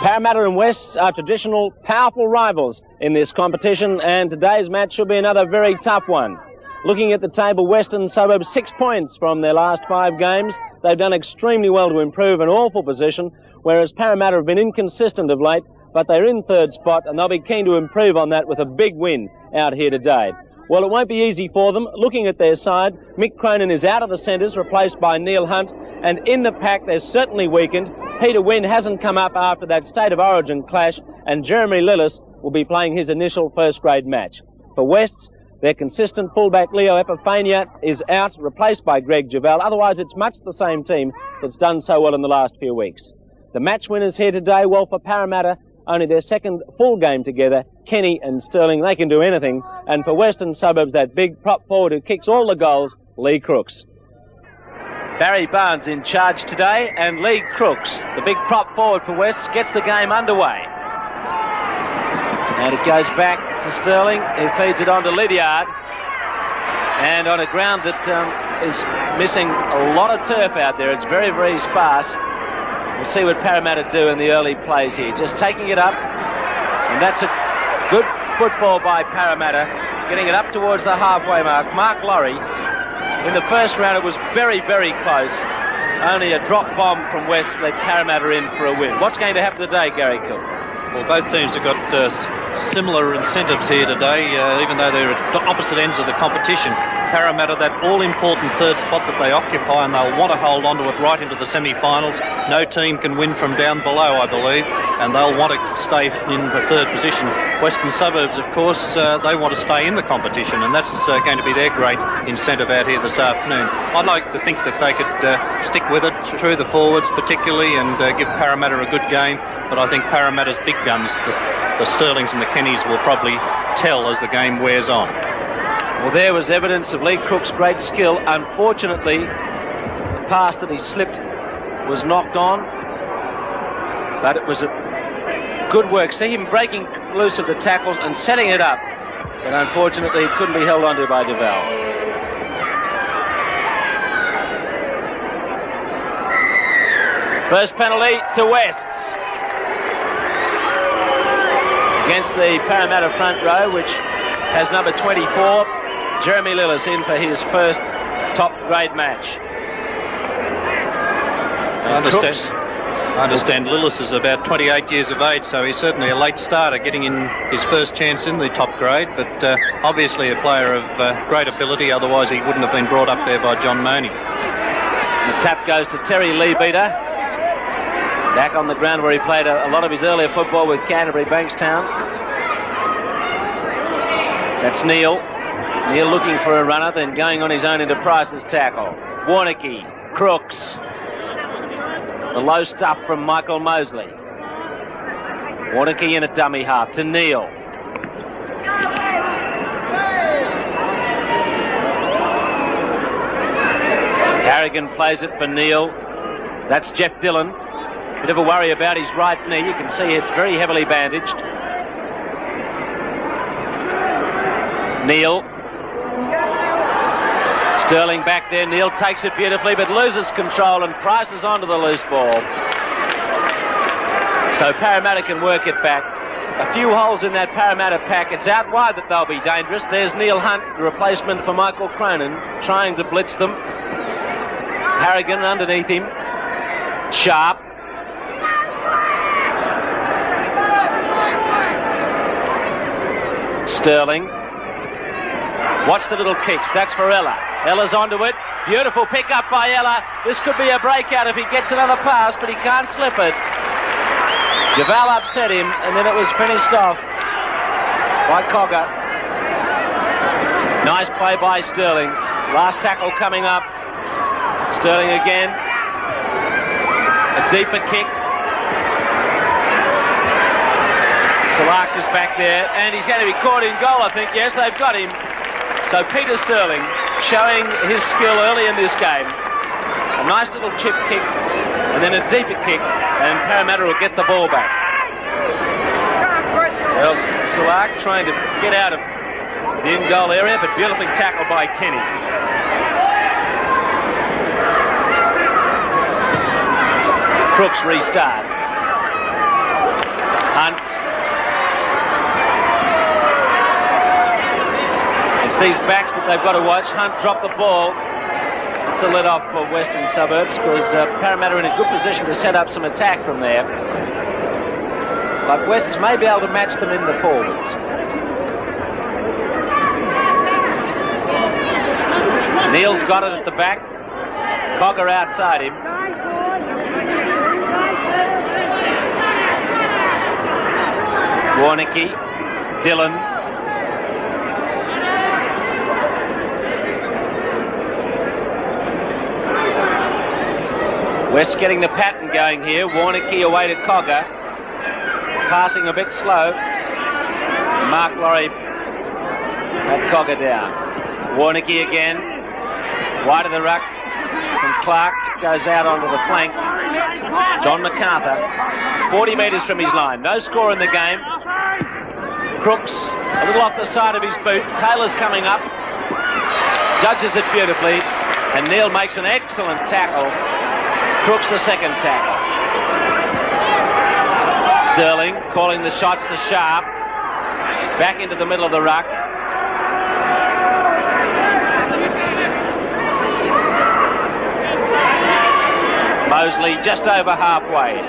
Parramatta and Wests are traditional, powerful rivals in this competition, and today's match should be another very tough one. Looking at the table, Western Suburbs 6 points from their last 5 games. They've done extremely well to improve an awful position, whereas Parramatta have been inconsistent of late, but they're in 3rd spot, and they'll be keen to improve on that with a big win out here today. Well, it won't be easy for them. Looking at their side, Mick Cronin is out of the centres, replaced by Neil Hunt, and in the pack they're certainly weakened. Peter Wynn hasn't come up after that State of Origin clash, and Jeremy Lillis will be playing his initial first-grade match. For Wests, their consistent fullback Leo Epifania is out, replaced by Greg Javel. Otherwise, it's much the same team that's done so well in the last few weeks. The match winners here today, well, for Parramatta, only their second full game together, Kenny and Sterling, they can do anything. And for Western Suburbs, that big prop forward who kicks all the goals, Lee Crooks. Barry Barnes in charge today, and Lee Crooks, the big prop forward for Wests, gets the game underway. And it goes back to Sterling, who feeds it on to Lydiard. And on a ground that is missing a lot of turf out there, it's very, very sparse. We'll see what Parramatta do in the early plays here. Just taking it up, and that's a good football by Parramatta, getting it up towards the halfway mark. Mark Laurie. In the first round, it was very, very close. Only a drop bomb from West let Parramatta in for a win. What's going to happen today, Gary Cook? Well, both teams have got similar incentives here today, even though they're at opposite ends of the competition. Parramatta, that all-important 3rd spot that they occupy, and they'll want to hold on to it right into the semi-finals. No team can win from down below, I believe, and they'll want to stay in the 3rd position. Western Suburbs, of course, they want to stay in the competition, and that's going to be their great incentive out here this afternoon. I'd like to think that they could stick with it through the forwards particularly, and give Parramatta a good game, but I think Parramatta's big guns, the Sterlings and the Kennys, will probably tell as the game wears on. Well, there was evidence of Lee Crook's great skill. Unfortunately, the pass that he slipped was knocked on, but it was a good work. See him breaking loose of the tackles and setting it up, but unfortunately it couldn't be held onto by Duval. First penalty to Wests against the Parramatta front row, which has number 24, Jeremy Lillis, in for his first top-grade match. I understand Lillis is about 28 years of age, so he's certainly a late starter, getting in his first chance in the top grade, but obviously a player of great ability, otherwise he wouldn't have been brought up there by John Mooney. The tap goes to Terry Leabeater, back on the ground where he played a lot of his earlier football with Canterbury Bankstown. That's Neil. Neil looking for a runner, then going on his own into Price's tackle. Warnicky, Crooks. The low stuff from Michael Mosley. Warnicky in a dummy half to Neil. Harrigan plays it for Neil. That's Jeff Dillon. Bit of a worry about his right knee. You can see it's very heavily bandaged. Neil. Sterling back there. Neil takes it beautifully but loses control and Price is onto the loose ball. So Parramatta can work it back. A few holes in that Parramatta pack. It's out wide that they'll be dangerous. There's Neil Hunt, the replacement for Michael Cronin, trying to blitz them. Harrigan underneath him. Sharp. Sterling. Watch the little kicks. That's for Ella. Ella's onto it. Beautiful pick up by Ella. This could be a breakout if he gets another pass, but he can't slip it. Javal upset him, and then it was finished off by Cogger. Nice play by Sterling. Last tackle coming up. Sterling again. A deeper kick. Salak is back there, and he's going to be caught in goal, I think. Yes, they've got him. So Peter Sterling showing his skill early in this game. A nice little chip kick, and then a deeper kick, and Parramatta will get the ball back. Well, Salak trying to get out of the in-goal area, but beautifully tackled by Kenny. Crooks restarts. Hunt. It's these backs that they've got to watch. Hunt dropped the ball. It's a let off for Western Suburbs because Parramatta are in a good position to set up some attack from there. But Wests may be able to match them in the forwards. Neal's got it at the back. Cogger outside him. Warnicky, Dillon. West getting the pattern going here. Warnicky away to Cogger. Passing a bit slow. Mark Laurie had Cogger down. Warnicky again. Wide of the ruck. And Clark goes out onto the flank. John MacArthur. 40 metres from his line. No score in the game. Crooks a little off the side of his boot. Taylor's coming up. Judges it beautifully. And Neal makes an excellent tackle. Crooks the second tackle. Sterling calling the shots to Sharp. Back into the middle of the ruck. Mosley just over halfway.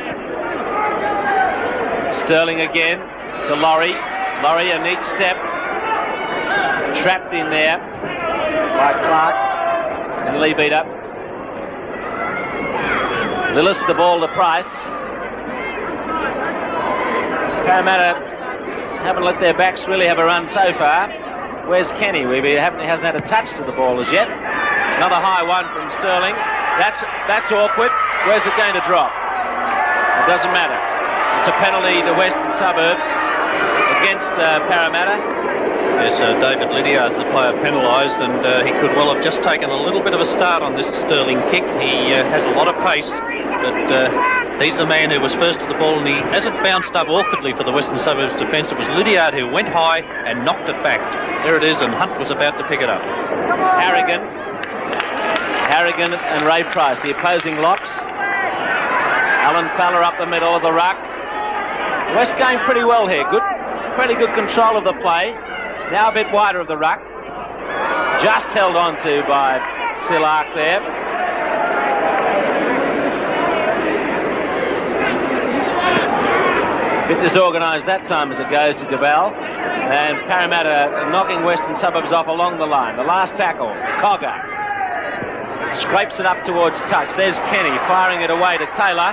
Sterling again to Laurie. Laurie a neat step. Trapped in there by Clark and Lee beat up. Lillis the ball to Price. Parramatta haven't let their backs really have a run so far. Where's Kenny? He hasn't had a touch to the ball as yet. Another high one from Sterling. That's awkward. Where's it going to drop? It doesn't matter. It's a penalty to Western Suburbs against Parramatta. Yes, David Lydiard's the player penalised, and he could well have just taken a little bit of a start on this Sterling kick. He has a lot of pace, but he's the man who was first to the ball, and he hasn't bounced up awkwardly for the Western Suburbs defence. It was Lydiard who went high and knocked it back. There it is, and Hunt was about to pick it up. Harrigan and Ray Price, the opposing locks. Alan Fowler up the middle of the ruck. West going pretty well here. Pretty good control of the play. Now a bit wider of the ruck. Just held on to by Sillark there. Bit disorganised that time as it goes to Duval. And Parramatta knocking Western Suburbs off along the line. The last tackle, Cogger. Scrapes it up towards touch. There's Kenny firing it away to Taylor.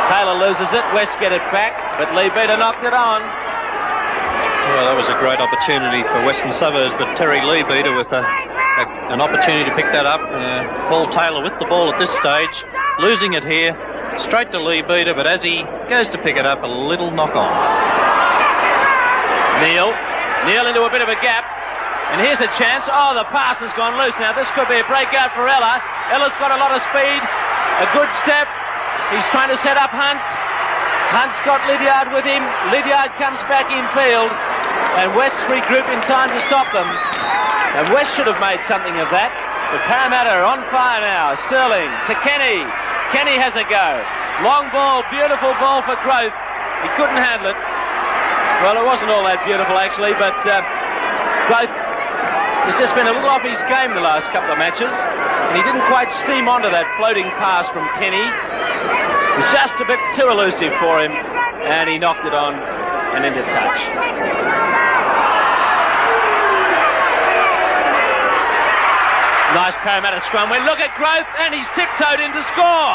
Taylor loses it. West get it back, but Lee Beater knocked it on. Well, that was a great opportunity for Western Suburbs, but Terry Lee Beater with an opportunity to pick that up. Paul Taylor with the ball at this stage, losing it here. Straight to Lee Beater, but as he goes to pick it up, a little knock on. Neal into a bit of a gap. And here's a chance. Oh, the pass has gone loose. Now, this could be a breakout for Ella. Ella's got a lot of speed. A good step. He's trying to set up Hunt. Hunt's got Lydiard with him. Lydiard comes back in field. And West regroup in time to stop them. And West should have made something of that. But Parramatta are on fire now. Sterling to Kenny. Kenny has a go. Long ball, beautiful ball for Growth. He couldn't handle it. Well, it wasn't all that beautiful, actually, but Growth has just been a little off his game the last couple of matches, and he didn't quite steam onto that floating pass from Kenny. It was just a bit too elusive for him, and he knocked it on and into touch. Nice Parramatta scrum. We look at Growth, and he's tiptoed in to score.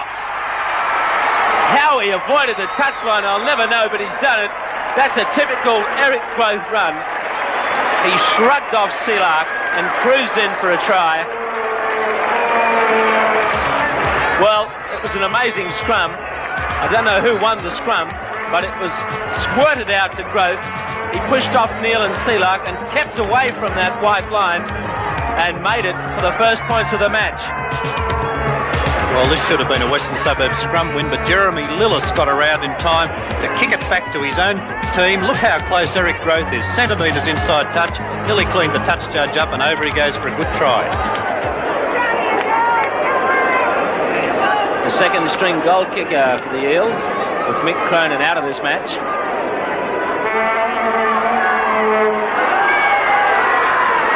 How he avoided the touchline, I'll never know, but he's done it. That's a typical Eric Growth run. He shrugged off Sillark and cruised in for a try. Well, it was an amazing scrum. I don't know who won the scrum, but it was squirted out to Growth. He pushed off Neil and Seelark and kept away from that white line and made it for the first points of the match. Well, this should have been a Western Suburbs scrum win, but Jeremy Lillis got around in time to kick it back to his own team. Look how close Eric Growth is. Centimetres inside touch. Nearly cleaned the touch judge up, and over he goes for a good try. The second string goal kicker for the Eels, with Mick Cronin out of this match.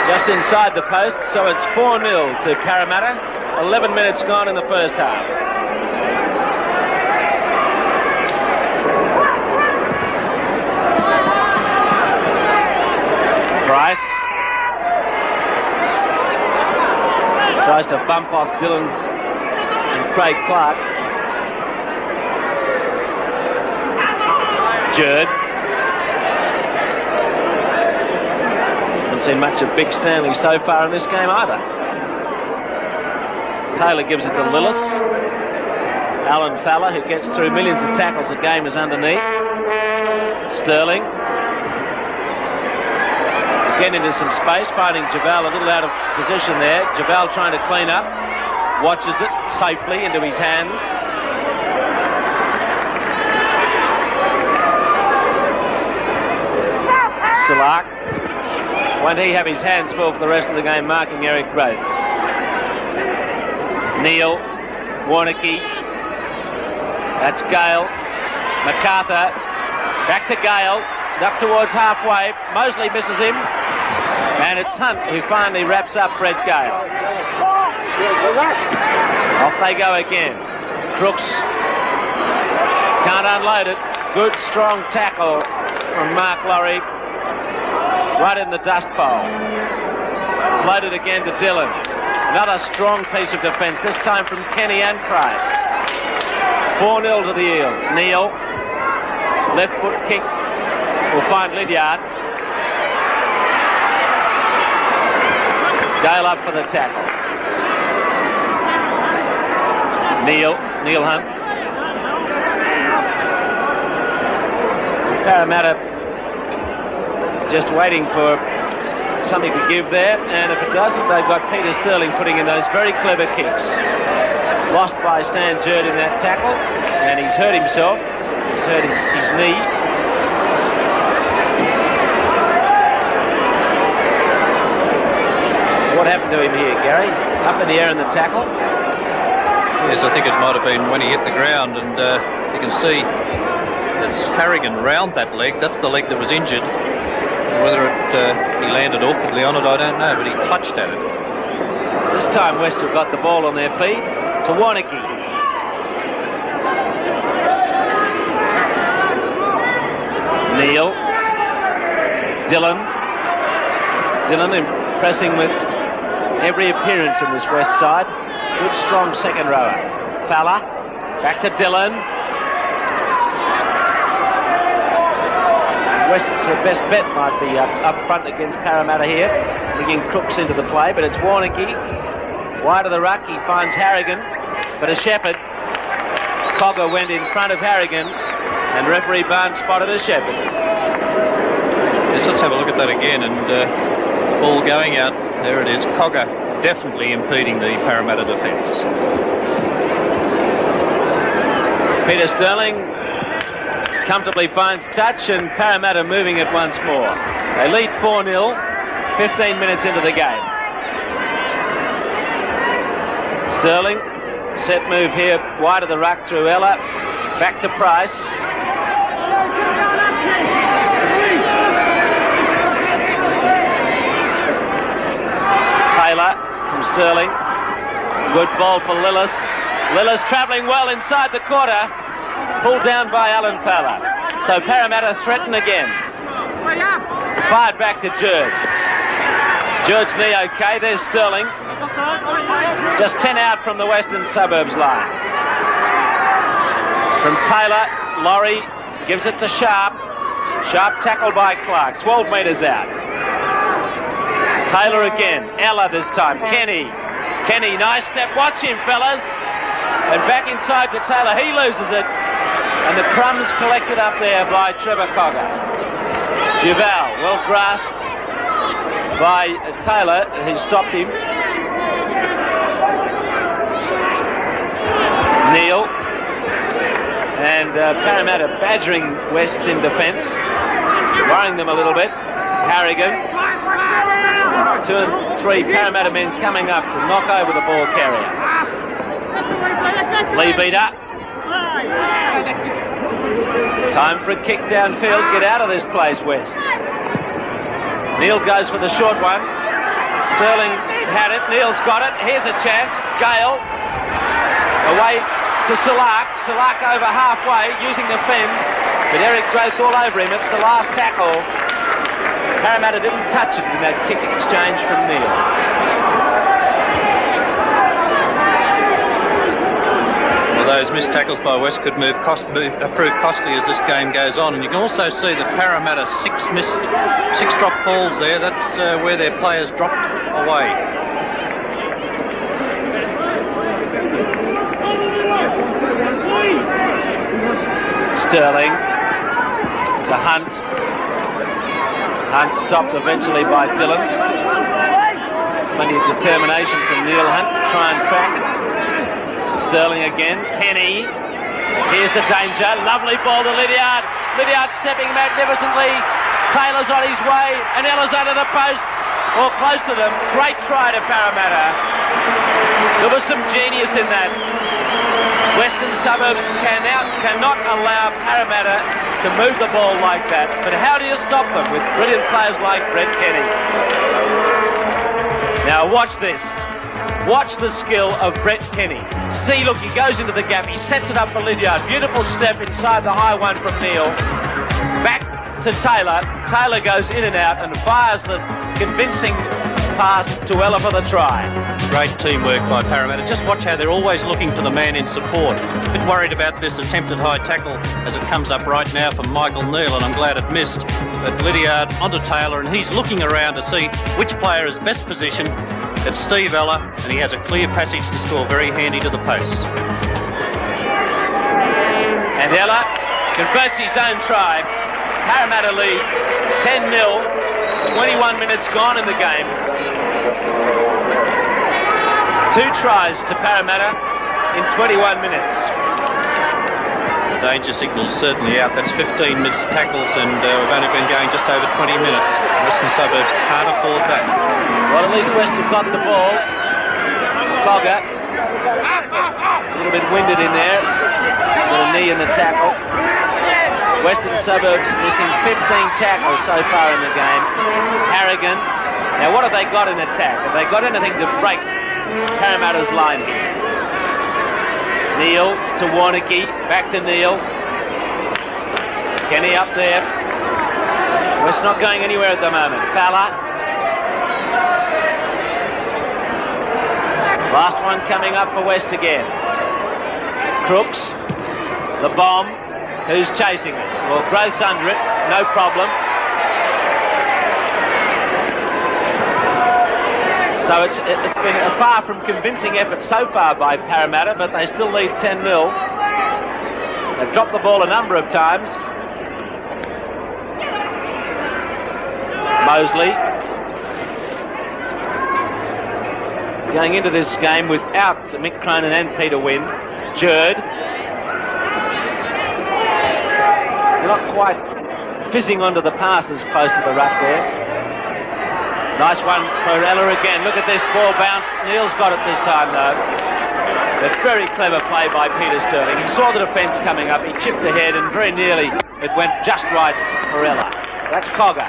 Just inside the post, so it's 4-0 to Parramatta. 11 minutes gone in the first half. Price tries to bump off Dillon and Craig Clark. Jerd. Haven't seen much of Big Stanley so far in this game either. Taylor gives it to Lillis. Alan Fowler, who gets through millions of tackles a game, is underneath. Sterling. Again into some space, finding Javal a little out of position there. Javal trying to clean up. Watches it safely into his hands. Seelark. Won't he have his hands full for the rest of the game, marking Eric Grove. Neil, Warneke, that's Gale, MacArthur, back to Gale, up towards halfway, Mosley misses him, and it's Hunt who finally wraps up Brett Gale. Off they go again. Crooks can't unload it. Good strong tackle from Mark Laurie, right in the dust bowl. Floated again to Dillon. Another strong piece of defence, this time from Kenny and Price. 4-0 to the Eels. Neil, left foot kick, will find Lydiard. Gale up for the tackle. Neil Hunt. Parramatta just waiting for something to give there, and if it doesn't, they've got Peter Sterling putting in those very clever kicks. Lost by Stan Jerd in that tackle, and he's hurt himself. He's hurt his knee. What happened to him here, Gary? Up in the air in the tackle? Yes, I think it might have been when he hit the ground, and you can see it's Harrigan round that leg. That's the leg that was injured. Whether he landed awkwardly on it, I don't know, but he clutched at it. This time West have got the ball on their feet to Warneke. Neil. Dillon impressing with every appearance in this West side. Good strong second rower. Fowler. Back to Dillon. West's best bet might be up front against Parramatta here, bringing Crooks into the play, but it's Warneke. Wide of the ruck, he finds Harrigan, but a Shepherd. Cogger went in front of Harrigan, and referee Barnes spotted a Shepherd. Yes, let's have a look at that again, and ball going out. There it is. Cogger definitely impeding the Parramatta defence. Peter Sterling comfortably finds touch, and Parramatta moving it once more. They lead 4-0, 15 minutes into the game. Sterling, set move here, wide of the ruck through Ella, back to Price. Taylor from Sterling. Good ball for Lillis. Lillis travelling well inside the quarter. Pulled down by Alan Fowler. So Parramatta threaten again. Fired back to Jerd. Jerd's knee okay. There's Sterling. Just 10 out from the Western Suburbs line. From Taylor, Laurie gives it to Sharp. Sharp tackled by Clark. 12 metres out. Taylor again. Ella this time. Kenny, nice step. Watch him, fellas. And back inside to Taylor. He loses it. And the crumbs collected up there by Trevor Cogger. Duval, well grasped by Taylor, who stopped him. Neil. And Parramatta badgering Wests in defence, worrying them a little bit. Harrigan. 2 and 3 Parramatta men coming up to knock over the ball carrier. Lebeater. Time for a kick downfield. Get out of this place, Wests. Neil goes for the short one. Sterling had it. Neil's got it. Here's a chance. Gale. Away to Salak. Salak over halfway using the fend. But Eric Growth all over him. It's the last tackle. Parramatta didn't touch it in that kick exchange from Neil. Well, those missed tackles by West could prove costly as this game goes on. And you can also see that Parramatta 6 drop balls there. That's where their players dropped away. Sterling to Hunt. Hunt stopped eventually by Dillon. Plenty of determination from Neil Hunt to try and crack it. Sterling again. Kenny. Here's the danger. Lovely ball to Lydiard. Lydiard stepping magnificently. Taylor's on his way. And Ella's under the posts. Or close to them. Great try to Parramatta. There was some genius in that. Western Suburbs cannot allow Parramatta to move the ball like that. But how do you stop them with brilliant players like Brett Kenny? Now watch this. Watch the skill of Brett Kenny. See, look, he goes into the gap. He sets it up for Lydiard. Beautiful step inside the high one from Neil. Back to Taylor. Taylor goes in and out and fires the convincing pass to Ella for the try. Great teamwork by Parramatta. Just watch how they're always looking for the man in support. A bit worried about this attempted high tackle as it comes up right now from Michael Neal, and I'm glad it missed. But Lydiard onto Taylor, and he's looking around to see which player is best positioned. It's Steve Ella, and he has a clear passage to score, very handy to the posts. And Ella converts his own try. Parramatta lead 10-0. 21 minutes gone in the game. 2 tries to Parramatta in 21 minutes. The danger signal's certainly out. That's 15 missed tackles, and we've only been going just over 20 minutes. Western Suburbs can't afford that. Well, at least West have got the ball. Cogger. A little bit winded in there. He's got a knee in the tackle. Western Suburbs missing 15 tackles so far in the game. Harrigan. Now, what have they got in attack? Have they got anything to break Parramatta's line here? Neil to Warneke. Back to Neil. Kenny up there. West not going anywhere at the moment. Fowler. Last one coming up for West again. Crooks. The bomb. Who's chasing it? Well, Growth's under it. No problem. So it's been a far from convincing effort so far by Parramatta, but they still lead 10-0. They've dropped the ball a number of times. Mosley. Going into this game without Mick Cronin and Peter Wynn. Jerd. They're not quite fizzing onto the passes close to the ruck there. Nice one for Ella again. Look at this ball bounce. Neil's got it this time, though. But very clever play by Peter Sterling. He saw the defence coming up. He chipped ahead and very nearly it went just right for Ella. That's Cogger.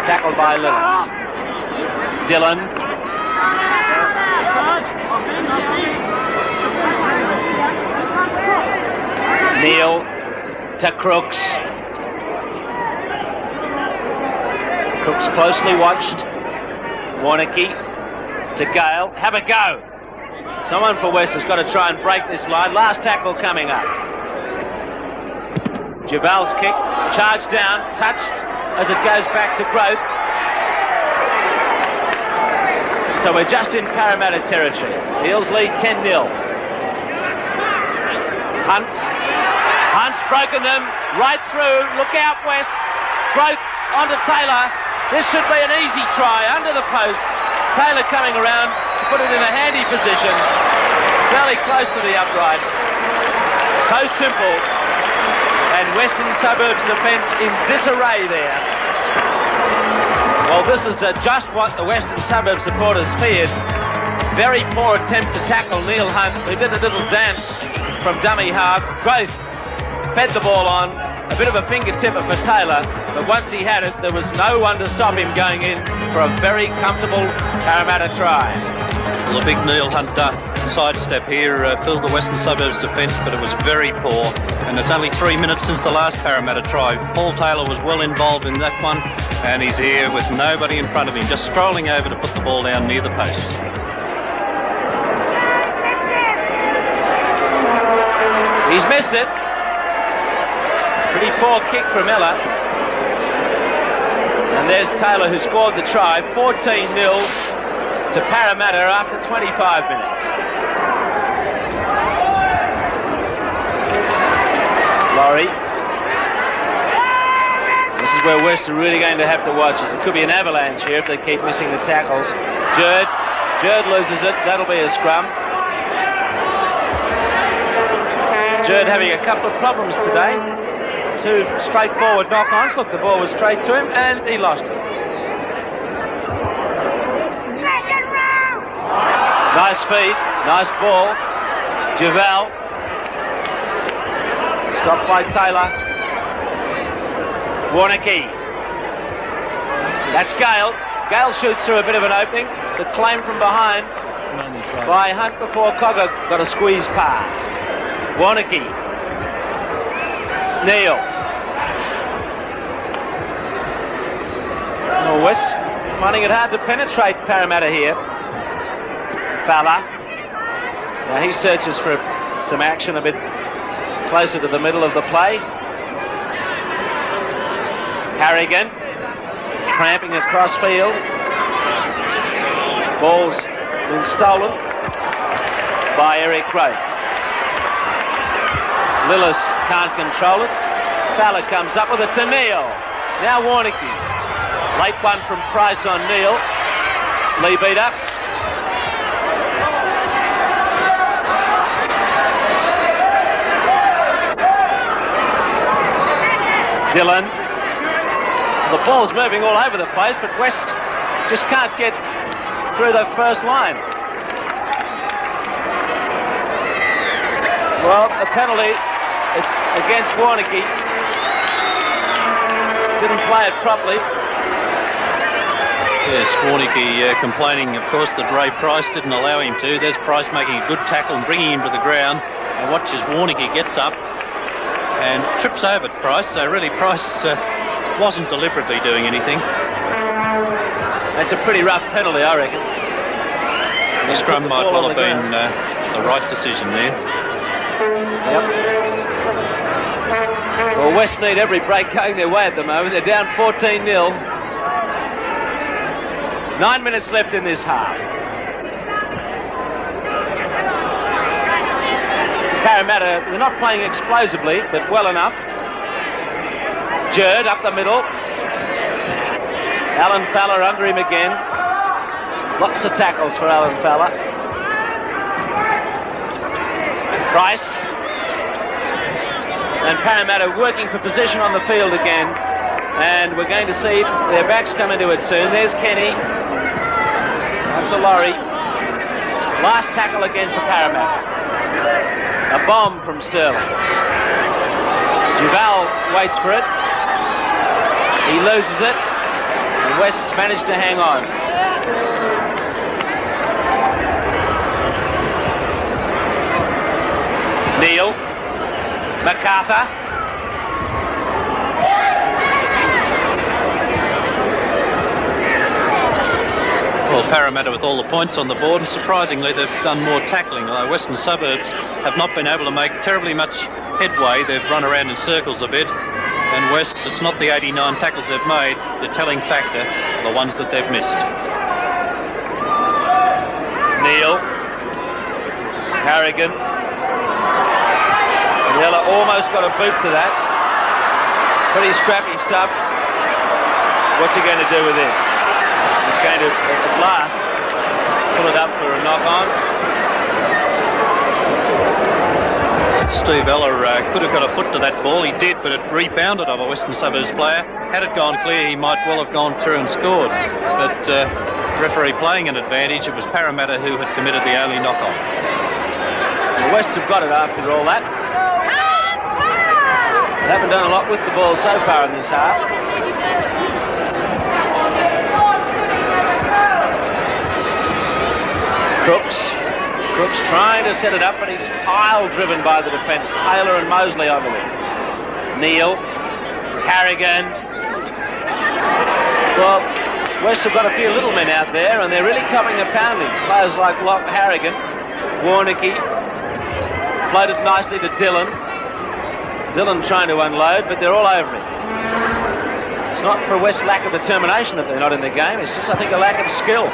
Tackled by Lillis. Dillon. Neil to Crooks. Crooks closely watched. Warneke to Gale. Have a go. Someone for West has got to try and break this line. Last tackle coming up. Duval's kick. Charged down. Touched as it goes back to Growth. So we're just in Parramatta territory. Eels lead 10-0. Hunt Grant's broken them right through. Look out, Wests. Broke onto Taylor. This should be an easy try under the posts. Taylor coming around to put it in a handy position. Fairly close to the upright. So simple. And Western Suburbs defence in disarray there. Well, this is just what the Western Suburbs supporters feared. Very poor attempt to tackle Neil Hunt, who did a little dance from dummy half. Growth fed the ball on. A bit of a finger tipper for Taylor, but once he had it, there was no one to stop him going in for a very comfortable Parramatta try. Well, a big Neil Hunt sidestep here filled the Western Suburbs defence, but it was very poor. And it's only 3 minutes since the last Parramatta try. Paul Taylor was well involved in that one, and he's here with nobody in front of him, just strolling over to put the ball down near the post. He's missed it. Pretty poor kick from Ella. And there's Taylor, who scored the try. 14-0 to Parramatta after 25 minutes. Laurie. This is where West are really going to have to watch it. It could be an avalanche here if they keep missing the tackles. Jerd loses it. That'll be a scrum. Jerd having a couple of problems today. 2 straightforward knock-ons. Look, the ball was straight to him, and he lost it. Nice feed, nice ball. Javel. Stopped by Taylor. Warneke. That's Gale. Gale shoots through a bit of an opening. The claim from behind by Hunt before Cogger got a squeeze pass. Warneke. Neil. Well, West finding it hard to penetrate Parramatta here. Fowler. Now he searches for some action a bit closer to the middle of the play. Harrigan tramping across field. Ball's been stolen by Eric Grove. Lillis can't control it. Fowler comes up with it to Neil. Now Warneke. Late one from Price on Neil. Lee beat up. Dillon. The ball's moving all over the place, but West just can't get through the first line. Well, a penalty. It's against Warneke. Didn't play it properly. Yes, Warneke complaining, of course, that Ray Price didn't allow him to. There's Price making a good tackle and bringing him to the ground. And watch as Warneke gets up and trips over Price. So really, Price wasn't deliberately doing anything. That's a pretty rough penalty, I reckon. The scrum might well have been the right decision there. Yep. Well, West need every break going their way at the moment. They're down 14-0. 9 minutes left in this half. Parramatta, they're not playing explosively, but well enough. Jerd up the middle. Alan Fowler under him again. Lots of tackles for Alan Fowler. Price. And Parramatta working for position on the field again. And we're going to see their backs come into it soon. There's Kenny. Up to Laurie. Last tackle again for Parramatta. A bomb from Sterling. Duval waits for it. He loses it. And West's managed to hang on. Neil. MacArthur. Well, Parramatta with all the points on the board, and surprisingly they've done more tackling, although Western Suburbs have not been able to make terribly much headway. They've run around in circles a bit, and West, it's not the 89 tackles they've made, the telling factor, the ones that they've missed. Neil. Harrigan. Ella almost got a boot to that. Pretty scrappy stuff. What's he going to do with this? He's going to, at last, pull it up for a knock-on. Steve Ella could have got a foot to that ball. He did, but it rebounded off a Western Suburbs player. Had it gone clear, he might well have gone through and scored. But referee playing an advantage. It was Parramatta who had committed the only knock-on. The Wests have got it after all that. They haven't done a lot with the ball so far in this half. Crooks trying to set it up, but he's pile-driven by the defence. Taylor and Mosley over there. Neal, Harrigan. Well, West have got a few little men out there, and they're really coming a pounding. Players like Locke Harrigan, Warnicky, floated nicely to Dillon. Dillon trying to unload, but they're all over him. It's not for West's lack of determination that they're not in the game. It's just, I think, a lack of skill.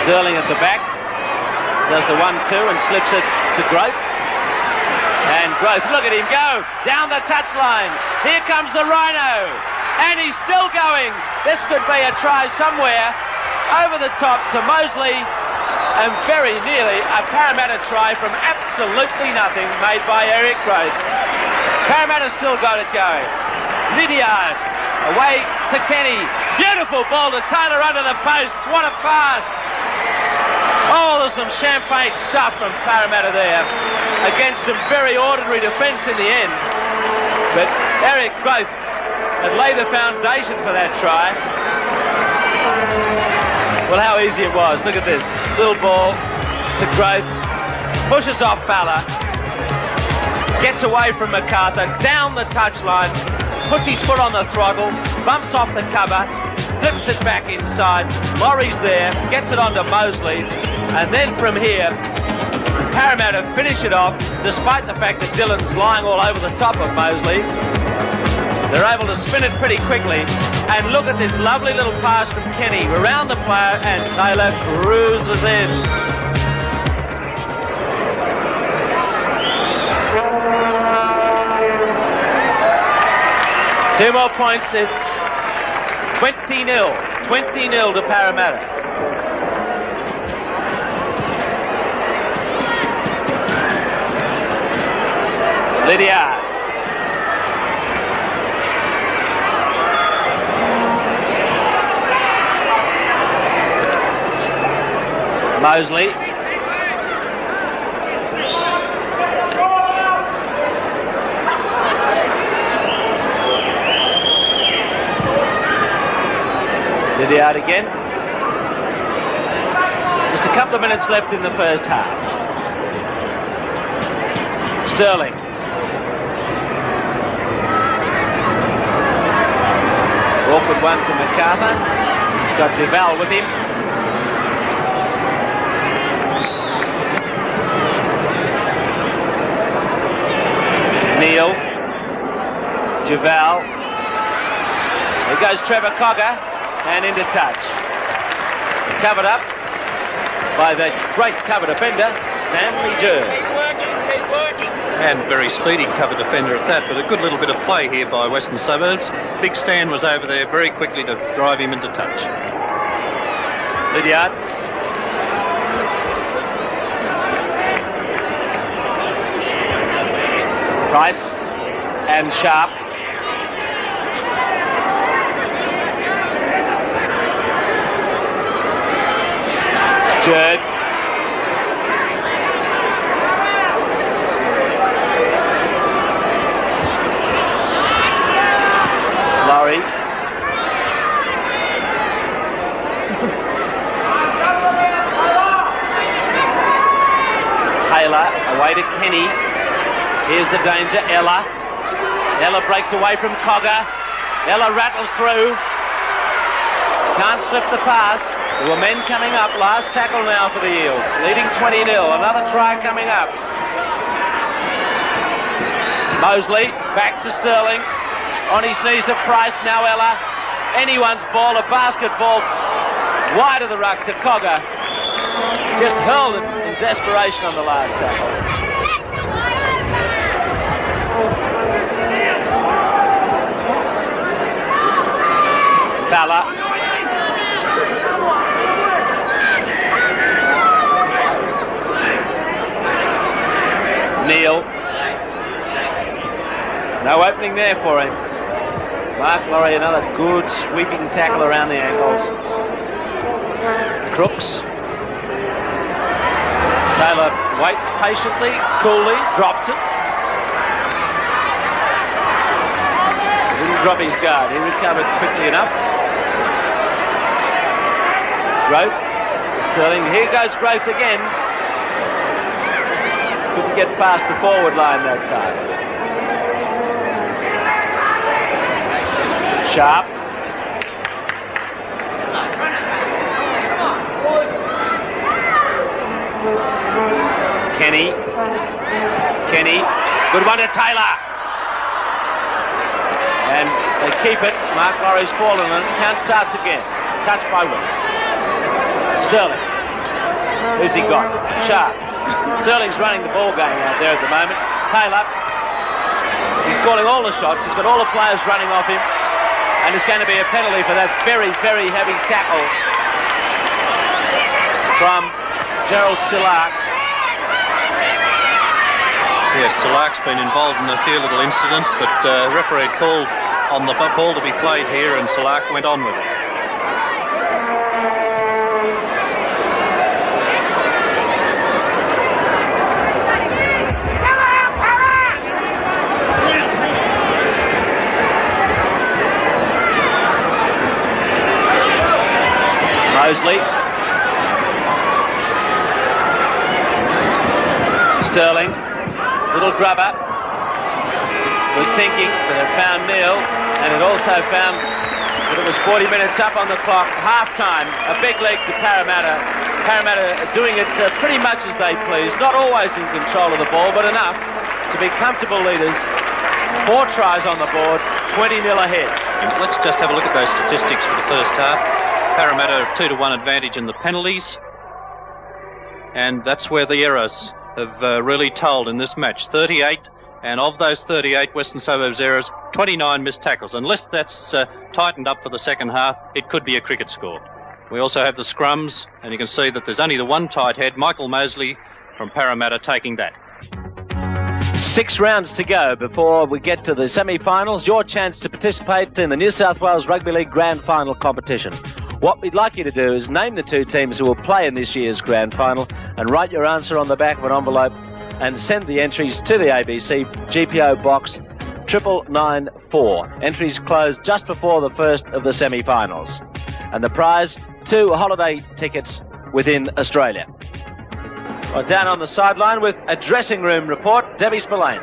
Sterling at the back, does the 1-2 and slips it to Groth. And Groth, look at him go, down the touchline. Here comes the Rhino, and he's still going. This could be a try somewhere. Over the top to Mosley, and very nearly a Parramatta try from absolutely nothing made by Eric Groth. Parramatta still got it going. Lydiard, away to Kenny. Beautiful ball to Taylor under the post. What a pass. Oh, there's some champagne stuff from Parramatta there against some very ordinary defence in the end. But Eric Groth had laid the foundation for that try. Well, how easy it was. Look at this. Little ball to Groth. Pushes off Balla. Gets away from MacArthur. Down the touchline. Puts his foot on the throttle. Bumps off the cover. Flips it back inside. Laurie's there. Gets it onto Mosley. And then from here, Parramatta finish it off, despite the fact that Dillon's lying all over the top of Mosley. They're able to spin it pretty quickly. And look at this lovely little pass from Kenny around the player, and Taylor cruises in. Two more points, it's 20-0. 20-0 to Parramatta. Lydiard. Mosley. Lydiard again. Just a couple of minutes left in the first half. Sterling. Awkward one from MacArthur. He's got Duval with him. Neal. Duval. Here goes Trevor Cogger. And into touch. Covered up by the great cover defender, Stanley Jerd. Keep working. And very speedy cover defender at that, but a good little bit of play here by Western Suburbs. Big Stan was over there very quickly to drive him into touch. Lydiard. Price and Sharp. Jerd. Laurie. Taylor away to Kenny. Here's the danger. Ella breaks away from Cogger. Ella rattles through. Can't slip the pass. There were men coming up. Last tackle now for the Eels. Leading 20-0. Another try coming up. Mosley back to Sterling. On his knees to Price. Now Ella. Anyone's ball. A basketball. Wide of the ruck to Cogger. Just hurled it in desperation on the last tackle. Fowler. Neal. No opening there for him. Mark Laurie, another good sweeping tackle around the ankles. Crooks. Taylor waits patiently, coolly, drops it. Didn't drop his guard. He recovered quickly enough. Growth to Sterling. Here goes Growth again. Couldn't get past the forward line that time. Sharp. Kenny. Good one to Taylor. And they keep it. Mark Laurie's fallen and count starts again. Touched by West. Sterling. Who's he got? Sharp. Sterling's running the ball game out there at the moment. Taylor. He's calling all the shots. He's got all the players running off him. And it's going to be a penalty for that very, very heavy tackle from Gerald Silak. Yes, Silak's been involved in a few little incidents, but referee called on the ball to be played here, and Silak went on with it. Mosley. Sterling. Little grubber. Good thinking, but it found Neal, and it also found that it was 40 minutes up on the clock. Half-time, a big lead to Parramatta. Parramatta doing it pretty much as they please. Not always in control of the ball, but enough to be comfortable leaders. 4 tries on the board, 20-0 ahead. Let's just have a look at those statistics for the first half. Parramatta 2-1 advantage in the penalties, and that's where the errors have really told in this match. 38, and of those 38 Western Suburbs errors, 29 missed tackles. Unless that's tightened up for the second half, it could be a cricket score. We also have the scrums, and you can see that there's only the one tight head, Michael Mosley from Parramatta, taking that. 6 rounds to go before we get to the semi-finals. Your chance to participate in the New South Wales Rugby League Grand Final competition. What we'd like you to do is name the 2 teams who will play in this year's Grand Final and write your answer on the back of an envelope and send the entries to the ABC GPO box 9994. Entries close just before the first of the semi-finals. And the prize, 2 holiday tickets within Australia. Well, down on the sideline with a dressing room report, Debbie Spillane.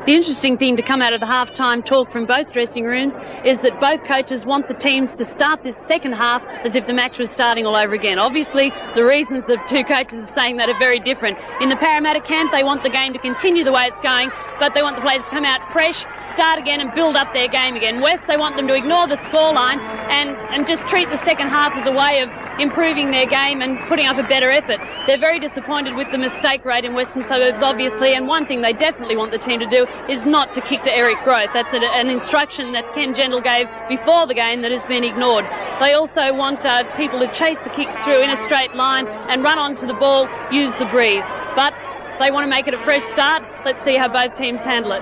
The interesting thing to come out of the half-time talk from both dressing rooms is that both coaches want the teams to start this second half as if the match was starting all over again. Obviously, the reasons the 2 coaches are saying that are very different. In the Parramatta camp, they want the game to continue the way it's going, but they want the players to come out fresh, start again and build up their game again. West, they want them to ignore the scoreline and just treat the second half as a way of improving their game and putting up a better effort. They're very disappointed with the mistake rate in Western Suburbs, obviously, and one thing they definitely want the team to do is not to kick to Eric Growth. That's an instruction that Ken Gendel gave before the game that has been ignored. They also want people to chase the kicks through in a straight line and run onto the ball, use the breeze. But they want to make it a fresh start. Let's see how both teams handle it.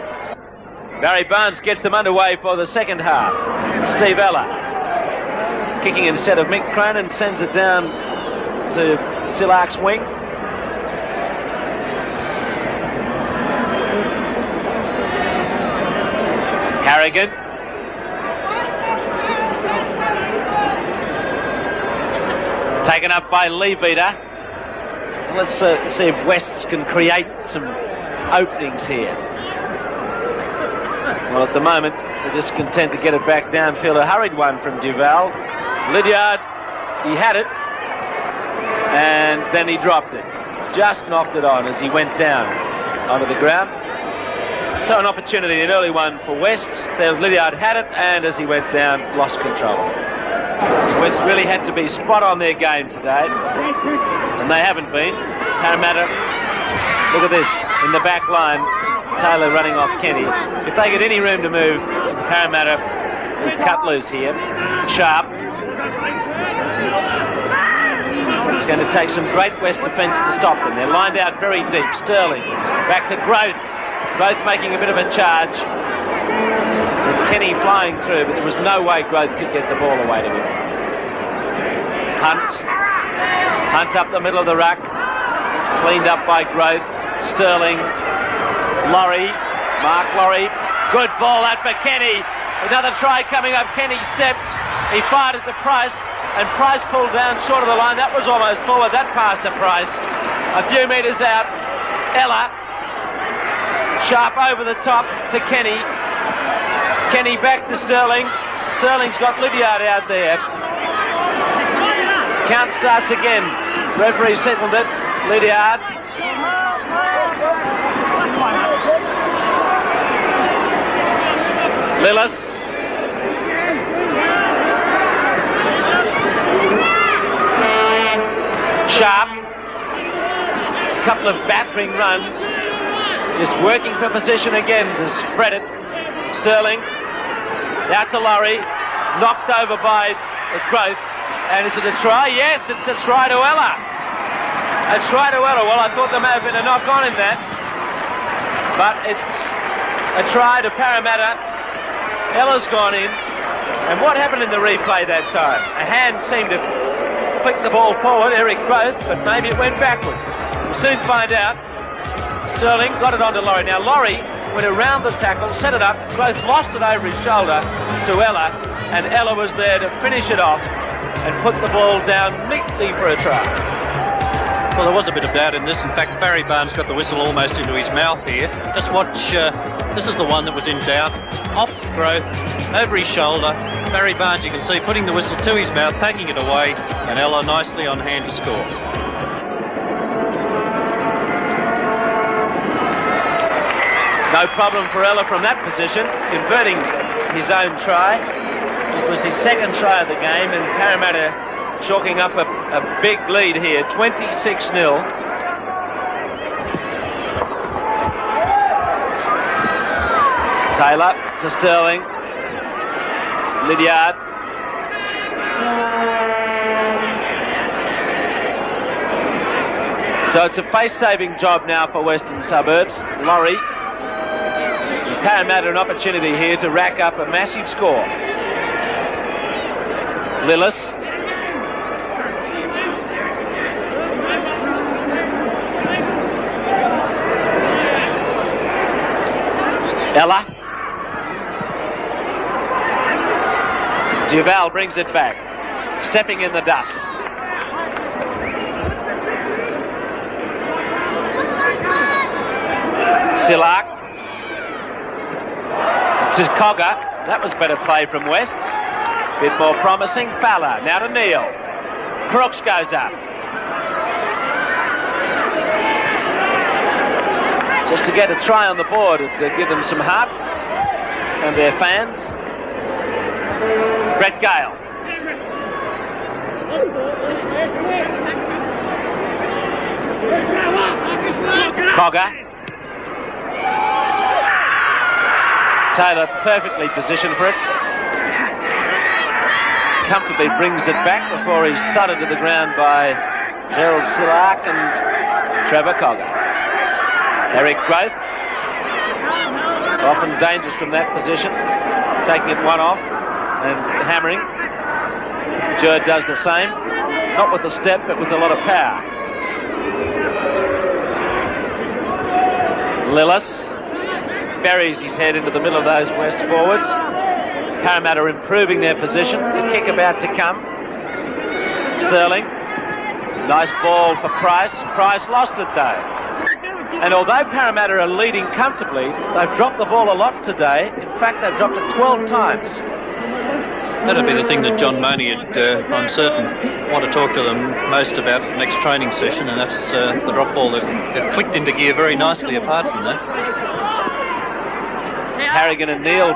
Barry Barnes gets them underway for the second half. Steve Ella kicking instead of Mick Cronin, sends it down to Silak's wing. Harrigan. Taken up by Leabeater. Let's see if Wests can create some openings here. Well, at the moment, they're just content to get it back downfield. A hurried one from Duval. Lydiard, he had it, and then he dropped it. Just knocked it on as he went down onto the ground. So an opportunity, an early one for West. There, Lydiard had it, and as he went down, lost control. West really had to be spot on their game today. And they haven't been. Parramatta, look at this, in the back line, Taylor running off Kenny. If they get any room to move, Parramatta will cut loose here. Sharp. It's going to take some great West defence to stop them. They're lined out very deep. Sterling, back to Groth. Groth making a bit of a charge. With Kenny flying through, but there was no way Groth could get the ball away to him. Hunt up the middle of the ruck. Cleaned up by Groth. Sterling. Laurie. Mark Laurie. Good ball out for Kenny. Another try coming up. Kenny steps. He fired at the Price, and Price pulled down short of the line. That was almost forward. That pass to Price. A few metres out. Ella. Sharp over the top to Kenny. Kenny back to Sterling. Sterling's got Lydiard out there. Count starts again. Referee settled it. Lydiard. Lillis. Sharp. A couple of battering runs. Just working for position again to spread it. Sterling. Out to Laurie. Knocked over by Groth. And is it a try? Yes, it's a try to Ella. A try to Ella. Well, I thought there may have been a knock on in that. But it's a try to Parramatta. Ella's gone in. And what happened in the replay that time? A hand seemed to flick the ball forward, Eric Groth, but maybe it went backwards. We'll soon find out. Sterling got it onto Laurie. Now Laurie went around the tackle, set it up. Groth lost it over his shoulder to Ella, and Ella was there to finish it off and put the ball down neatly for a try. Well, there was a bit of doubt in this. In fact, Barry Barnes got the whistle almost into his mouth here. Just watch, this is the one that was in doubt. Off Groth, over his shoulder. Barry Barnes, you can see, putting the whistle to his mouth, taking it away, and Ella nicely on hand to score. No problem for Ella from that position, converting his own try. It was his second try of the game, and Parramatta chalking up a big lead here, 26-0. Taylor to Sterling. Lydiard. So it's a face-saving job now for Western Suburbs. Laurie. Parramatta an opportunity here to rack up a massive score. Lillis. Ella. Duval brings it back, stepping in the dust. Silak. To Cogger. That was better play from Wests. Bit more promising. Fowler. Now to Neil. Crooks goes up. Just to get a try on the board to give them some heart and their fans. Brett Gale. Cogger. Taylor perfectly positioned for it. Comfortably brings it back before he's thudded to the ground by Gerald Silak and Trevor Cogger. Eric Groth, often dangerous from that position, taking it one off and hammering. Jerd does the same, not with a step but with a lot of power. Lillis buries his head into the middle of those West forwards. Parramatta improving their position. The kick about to come. Sterling. Nice ball for Price. Price lost it though. And although Parramatta are leading comfortably, they've dropped the ball a lot today. In fact, they've dropped it 12 times. That'd be the thing that John Money would, I'm certain, want to talk to them most about next training session, and that's the drop ball that clicked into gear very nicely apart from that. Harrigan and Neil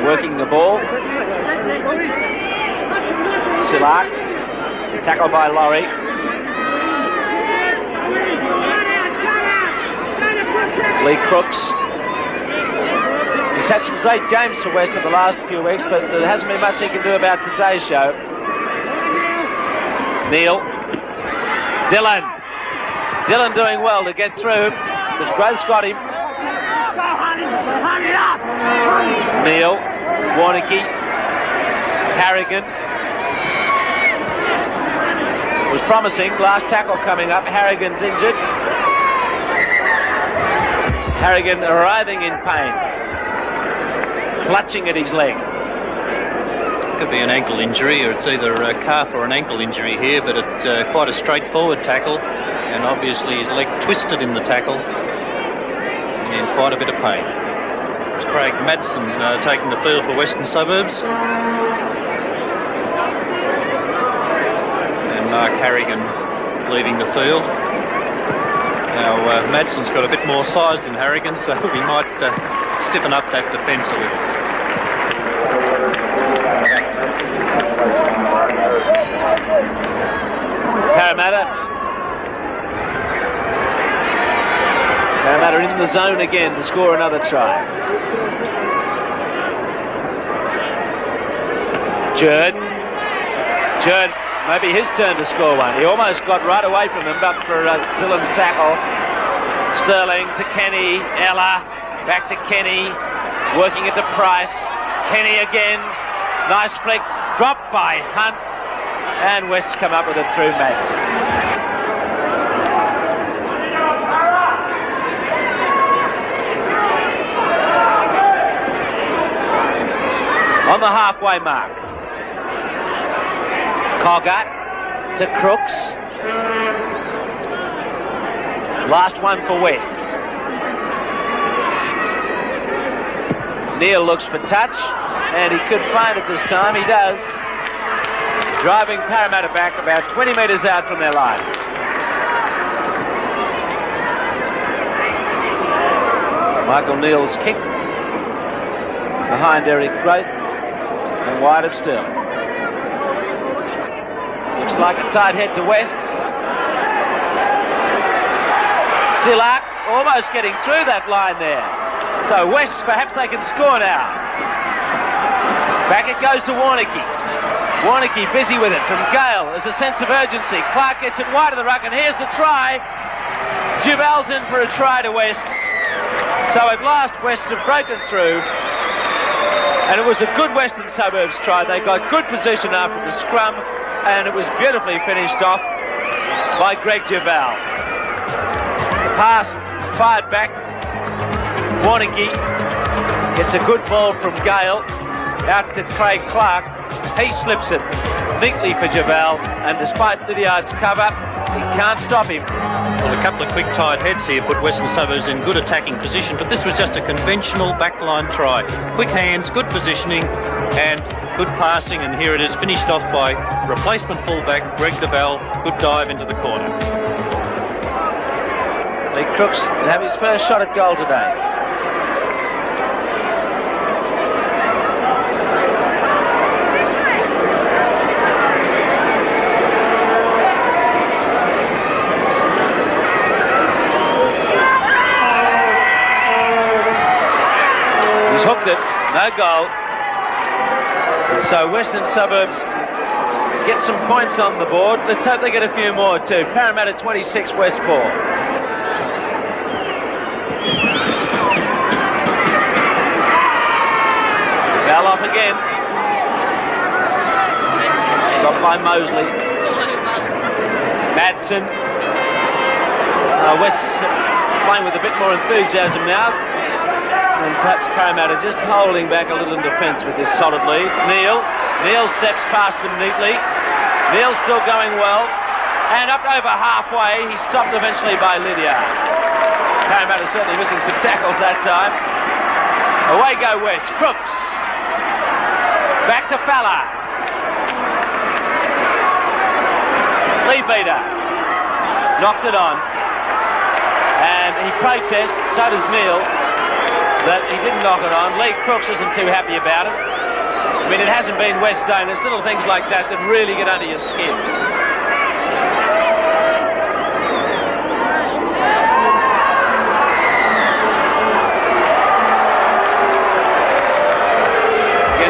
working the ball. Silak, tackled by Laurie. Lee Crooks. He's had some great games for West in the last few weeks, but there hasn't been much he can do about today's show. Neil. Dylan doing well to get through, but Growth's got him. Neil, Warnicky, Harrigan. Was promising. Last tackle coming up. Harrigan's injured. Harrigan arriving in pain. Clutching at his leg. Could be an ankle injury, or it's either a calf or an ankle injury here, but it's quite a straightforward tackle, and obviously his leg twisted in the tackle and in quite a bit of pain. It's Craig Madsen taking the field for Western Suburbs, and Mark Harrigan leaving the field. Now Madsen's got a bit more size than Harrigan, so we might stiffen up that defence a little. Parramatta in the zone again to score another try. Jerd, maybe his turn to score one. He almost got right away from him, but for Dylan's tackle. Sterling to Kenny, Ella, back to Kenny, working it to Price. Kenny again, nice flick, dropped by Hunt, and West come up with it through Madsen. On the halfway mark. Cogger to Crooks. Last one for Wests. Neil looks for touch, and he could find it this time. He does. Driving Parramatta back about 20 metres out from their line. Michael Neal's kick behind Eric Growth and wide of Sterling. Looks like a tight head to Wests. Silak almost getting through that line there. So Wests, perhaps they can score now. Back it goes to Warnicky. Warnicky busy with it from Gale. There's a sense of urgency. Clark gets it wide of the ruck, and here's the try. Duval's in for a try to Wests. So at last Wests have broken through. And it was a good Western Suburbs try. They got good position after the scrum, and it was beautifully finished off by Greg Duval. The pass fired back. Warnicky gets a good ball from Gale out to Craig Clark. He slips it neatly for Duval, and despite Lydiard's cover, he can't stop him. Well, a couple of quick tight heads here put Western Suburbs in good attacking position, but this was just a conventional backline try. Quick hands, good positioning, and good passing, and here it is finished off by replacement fullback Greg Duval. Good dive into the corner. Lee Crooks to have his first shot at goal today. Hooked it, no goal. And so Western Suburbs get some points on the board. Let's hope they get a few more too. Parramatta 26, West 4. Foul off again. Stopped by Mosley. Madsen. West's playing with a bit more enthusiasm now. And perhaps Parramatta just holding back a little in defence with this solid lead. Neil steps past him neatly. Neil's still going well. And up over halfway, he's stopped eventually by Lydiard. Parramatta certainly missing some tackles that time. Away go West. Crooks. Back to Fowler. Leadbeater. Knocked it on. And he protests, so does Neil, that he didn't knock it on. Lee Crooks isn't too happy about it. I mean, it hasn't been West Dane. There's little things like that that really get under your skin.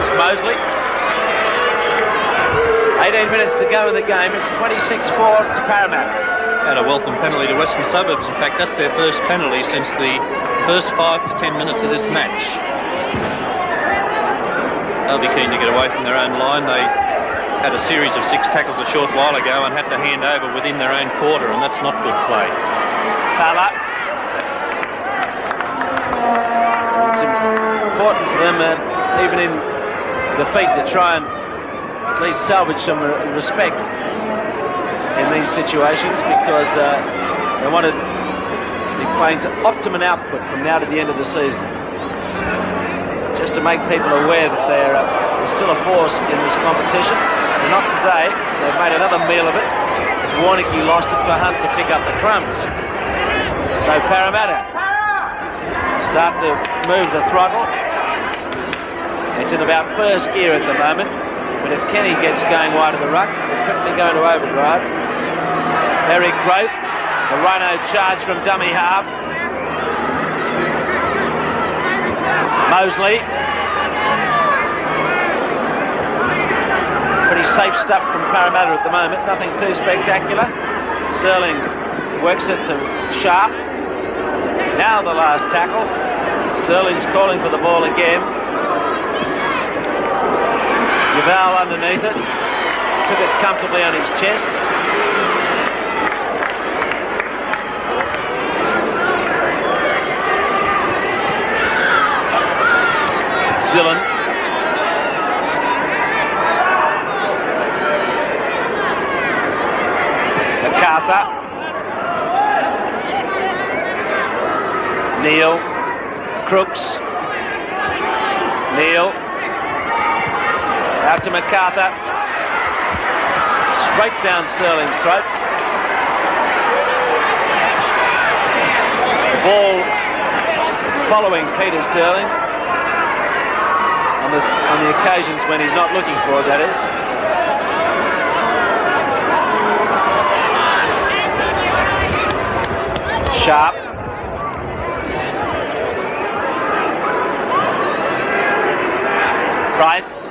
It's Mosley. 18 minutes to go in the game. It's 26-4 to Parramatta. And a welcome penalty to Western Suburbs. In fact, that's their first penalty since the first 5 to 10 minutes of this match. They'll be keen to get away from their own line. They had a series of 6 tackles a short while ago and had to hand over within their own quarter, and that's not good play. Fowler. It's important for them, even in defeat, to try and at least salvage some respect in these situations, because they want to be playing to optimum output from now to the end of the season. Just to make people aware that they're still a force in this competition. But not today. They've made another meal of it, as Warnicky lost it for Hunt to pick up the crumbs. So Parramatta start to move the throttle. It's in about first gear at the moment, but if Kenny gets going wide of the ruck, they're quickly going to overdrive. Eric Growth, the rhino charge from dummy half. Mosley. Pretty safe stuff from Parramatta at the moment, nothing too spectacular. Sterling works it to Sharp. Now the last tackle. Sterling's calling for the ball again. Javal underneath it. Took it comfortably on his chest. It's Dillon. MacArthur. Neal. Crooks. Neal. Out to MacArthur. Straight down Sterling's throat. The ball following Peter Sterling on the occasions when he's not looking for it, that is. Sharp. Price.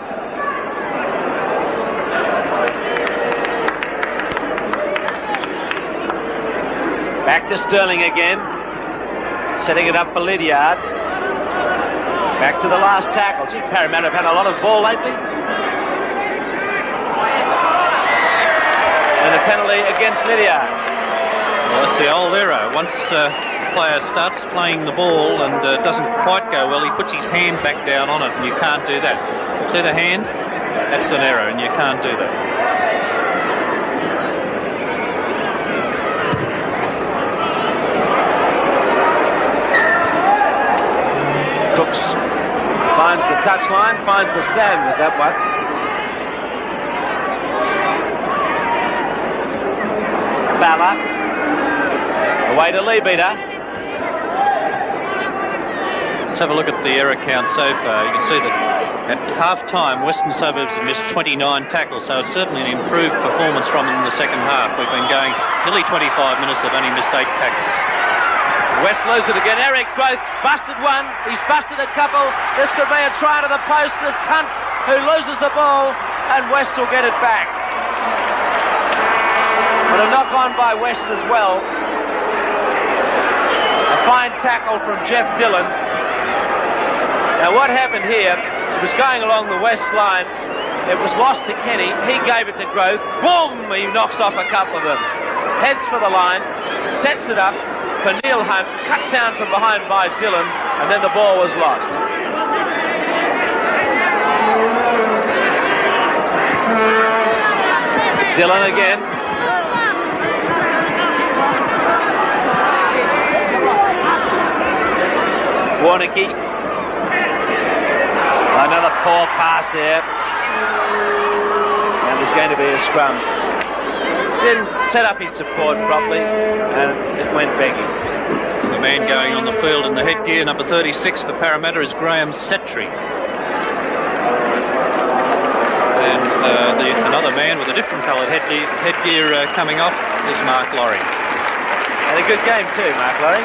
Back to Sterling again. Setting it up for Lydiard. Back to the last tackle. Gee, Parramatta have had a lot of ball lately. And a penalty against Lydiard. Well, that's the old error. Once a player starts playing the ball and doesn't quite go well, he puts his hand back down on it, and you can't do that. See the hand? That's an error, and you can't do that. Crooks finds the touchline, finds the stand with that one. Ballard. Away to Leabeater. Let's have a look at the error count so far. You can see that at half-time, Western Suburbs have missed 29 tackles, so it's certainly an improved performance from them in the second half. We've been going nearly 25 minutes, they've only missed 8 tackles. West lose it again. Eric Growth busted one. He's busted a couple. This could be a try to the post. It's Hunt who loses the ball, and West will get it back. But a knock on by West as well. A fine tackle from Jeff Dillon. Now what happened here, it was going along the West line. It was lost to Kenny. He gave it to Growth. Boom! He knocks off a couple of them. Heads for the line. Sets it up for Neil Hunt. Cut down from behind by Dillon. And then the ball was lost. Dillon again. Warnicky. Another poor pass there. And there's going to be a scrum. Didn't set up his support properly, and it went begging. The man going on the field in the headgear, number 36 for Parramatta, is Graham Setry. And another man with a different coloured headgear coming off is Mark Laurie. Had a good game too, Mark Laurie.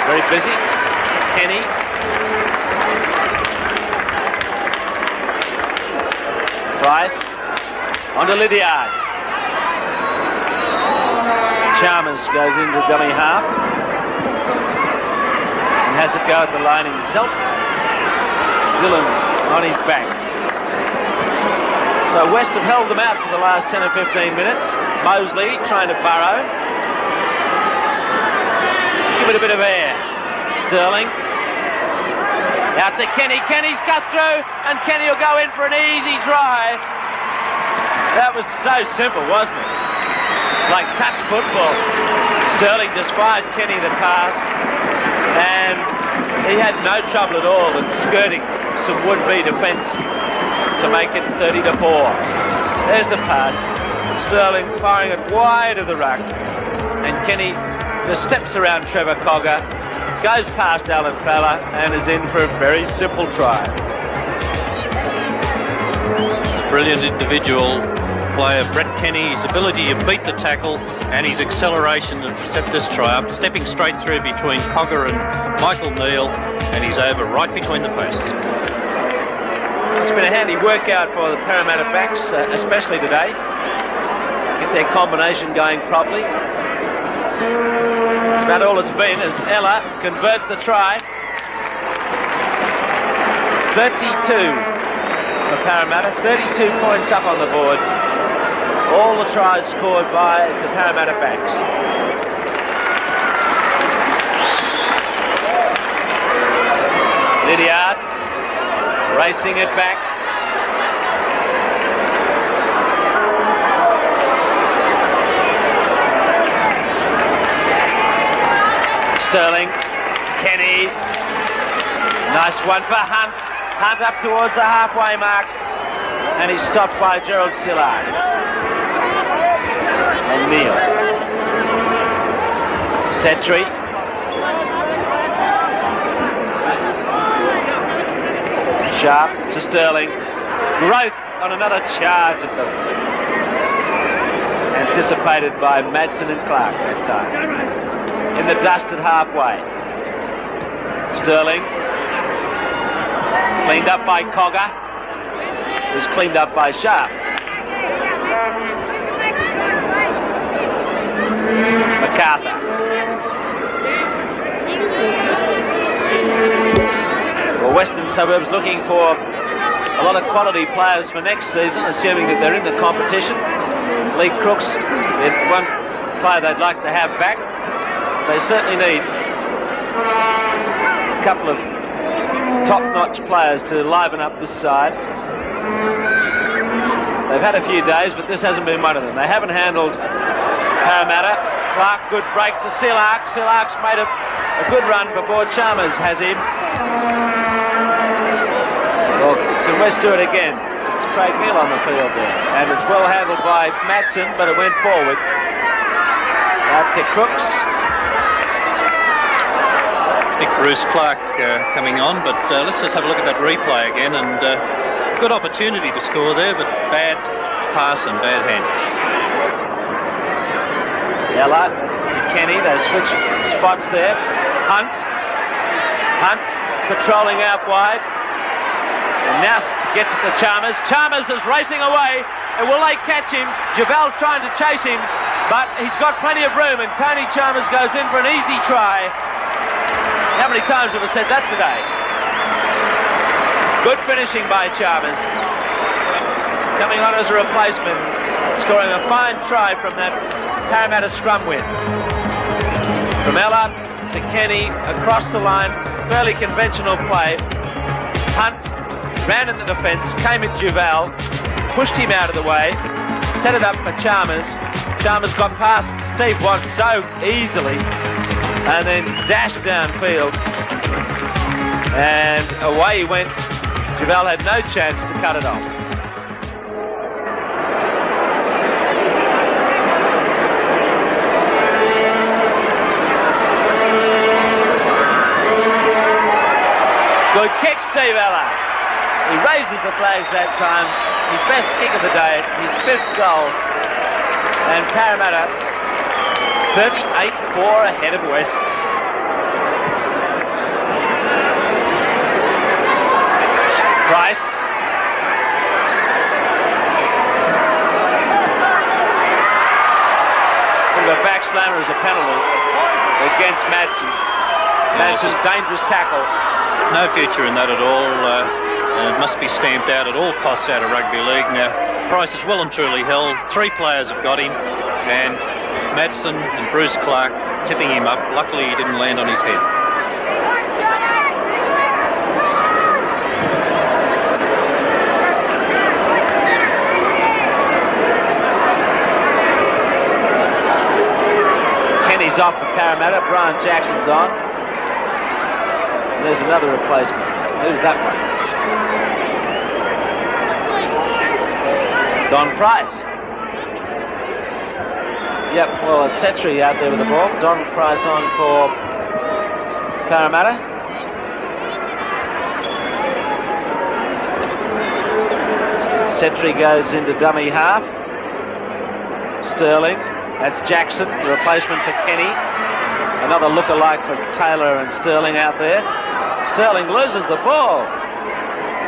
Very busy. Kenny. Price onto Lydiard. Chalmers goes into dummy half and has it go at the line himself. Dillon on his back. So West have held them out for the last 10 or 15 minutes. Mosley trying to burrow. Give it a bit of air. Sterling. Out to Kenny. Kenny's cut through, and Kenny will go in for an easy try. That was so simple, wasn't it? Like touch football. Sterling just fired Kenny the pass, and he had no trouble at all in skirting some would-be defence to make it 30-4. There's the pass. Sterling firing it wide of the ruck, and Kenny just steps around Trevor Cogger, goes past Alan Fowler, and is in for a very simple try. Brilliant individual player, Brett Kenny, his ability to beat the tackle and his acceleration to set this try up, stepping straight through between Cogger and Michael Neal, and he's over right between the posts. It's been a handy workout for the Parramatta backs, especially today. Get their combination going properly. That's about all it's been as Ella converts the try. 32 for Parramatta, 32 points up on the board. All the tries scored by the Parramatta backs. Lydiard racing it back. Sterling, Kenny, nice one for Hunt. Hunt up towards the halfway mark, and he's stopped by Gerald Sillard. And Neal. Setri. Sharp to Sterling. Growth on another charge at them. Anticipated by Madsen and Clark that time. In the dust at halfway. Sterling. Cleaned up by Cogger. Who's cleaned up by Sharp. MacArthur. Well, Western Suburbs looking for a lot of quality players for next season, assuming that they're in the competition. Lee Crooks, one player they'd like to have back. They certainly need a couple of top-notch players to liven up this side. They've had a few days, but this hasn't been one of them. They haven't handled Parramatta. Clark, good break to Sillark. Sillark's made a good run before Chalmers has him. Well, can West do it again? It's Craig Neal on the field there. And it's well handled by Madsen, but it went forward. Out to Crooks. I think Bruce Clark coming on, but let's just have a look at that replay again. And good opportunity to score there, but bad pass and bad hand. Ella to Kenny. They switch spots there. Hunt patrolling out wide. And now gets it to Chalmers. Chalmers is racing away. And will they catch him? Javel trying to chase him, but he's got plenty of room, and Tony Chalmers goes in for an easy try. How many times have I said that today? Good finishing by Chalmers. Coming on as a replacement, scoring a fine try from that Parramatta scrum win. From Ella to Kenny, across the line, fairly conventional play. Hunt ran in the defence, came at Duval, pushed him out of the way, set it up for Chalmers. Chalmers got past Steve Watt so easily, and then dashed downfield, and away he went. Duval had no chance to cut it off. Good kick, Steve Ella. He raises the flags that time. His best kick of the day, his 5th goal. And Parramatta 38-4 ahead of Wests. Price. slammer is a penalty. It's against Madsen. Madsen's dangerous tackle. No future in that at all. It must be stamped out at all costs out of rugby league. Now, Price is well and truly held. 3 players have got him, and Madsen and Bruce Clark tipping him up. Luckily, he didn't land on his head. Kenny's off for Parramatta. Brian Jackson's on. And there's another replacement. Who's that one? Don Price. Yep, well, it's Setri out there with the ball. Don Price on for Parramatta. Setri goes into dummy half. Sterling. That's Jackson, the replacement for Kenny. Another look-alike for Taylor and Sterling out there. Sterling loses the ball.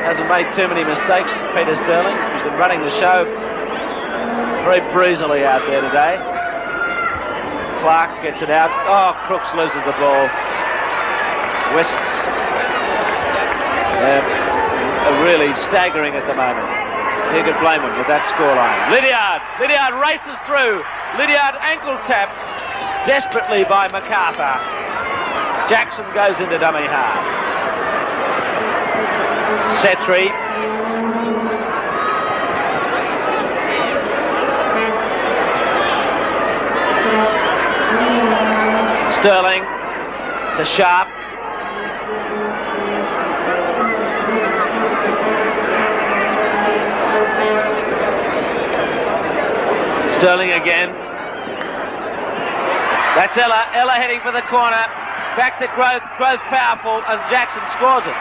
Hasn't made too many mistakes, Peter Sterling. He's been running the show very breezily out there today. Clark gets it out. Oh, Crooks loses the ball. Wests are really staggering at the moment. Who could blame him with that scoreline? Lydiard races through. Lydiard ankle tap desperately by MacArthur. Jackson goes into dummy half. Setri. Sterling to Sharp. Sterling again. That's Ella. Ella heading for the corner. Back to Growth. Growth powerful, and Jackson scores it.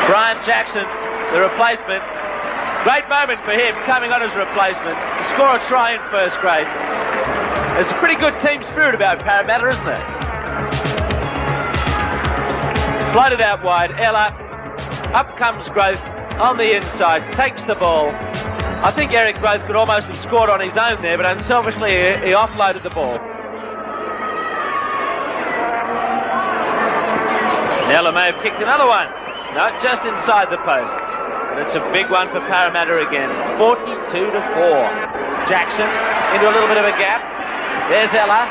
Brian Jackson, the replacement. Great moment for him coming on as replacement to score a try in first grade. There's a pretty good team spirit about Parramatta, isn't there? Floated out wide. Ella. Up comes Growth on the inside. Takes the ball. I think Eric Growth could almost have scored on his own there, but unselfishly he offloaded the ball. Ella may have kicked another one. No, just inside the posts. But it's a big one for Parramatta again. 42-4. Jackson into a little bit of a gap. There's Ella.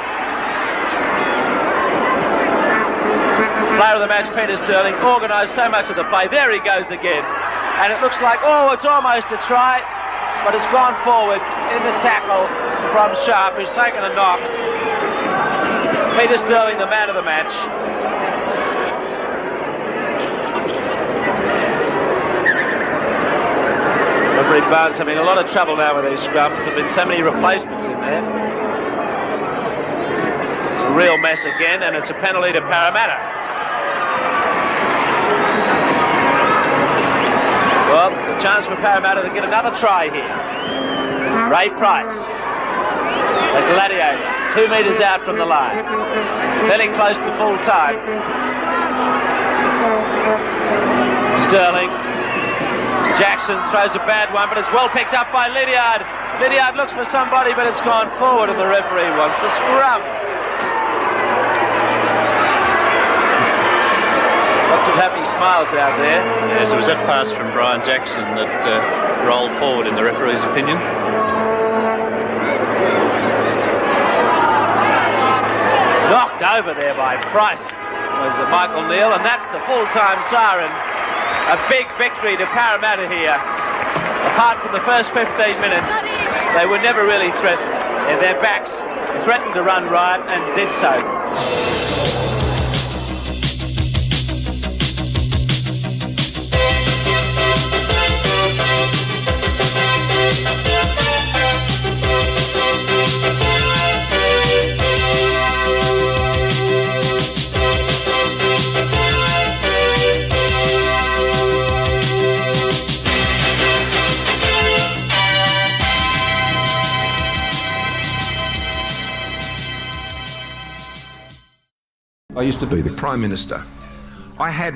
Player of the match, Peter Sterling, organised so much of the play. There he goes again. And it looks like, oh, it's almost a try. But it's gone forward in the tackle from Sharp, who's taken a knock. Peter Sterling, the man of the match. Referee Barnes having a lot of trouble now with these scrums. There have been so many replacements in there. It's a real mess again, and it's a penalty to Parramatta. Well, the chance for Parramatta to get another try here. Ray Price, the gladiator, 2 metres out from the line. Fairly close to full time. Sterling. Jackson throws a bad one, but it's well picked up by Lydiard. Lydiard looks for somebody, but it's gone forward, and the referee wants a scrum. Lots of happy smiles out there. Yes, it was that pass from Brian Jackson that rolled forward in the referee's opinion. Knocked over there by Price was Michael Neal, and that's the full-time siren. A big victory to Parramatta here. Apart from the first 15 minutes, they were never really threatened. Their backs threatened to run riot and did so. I used to be the Prime Minister. I had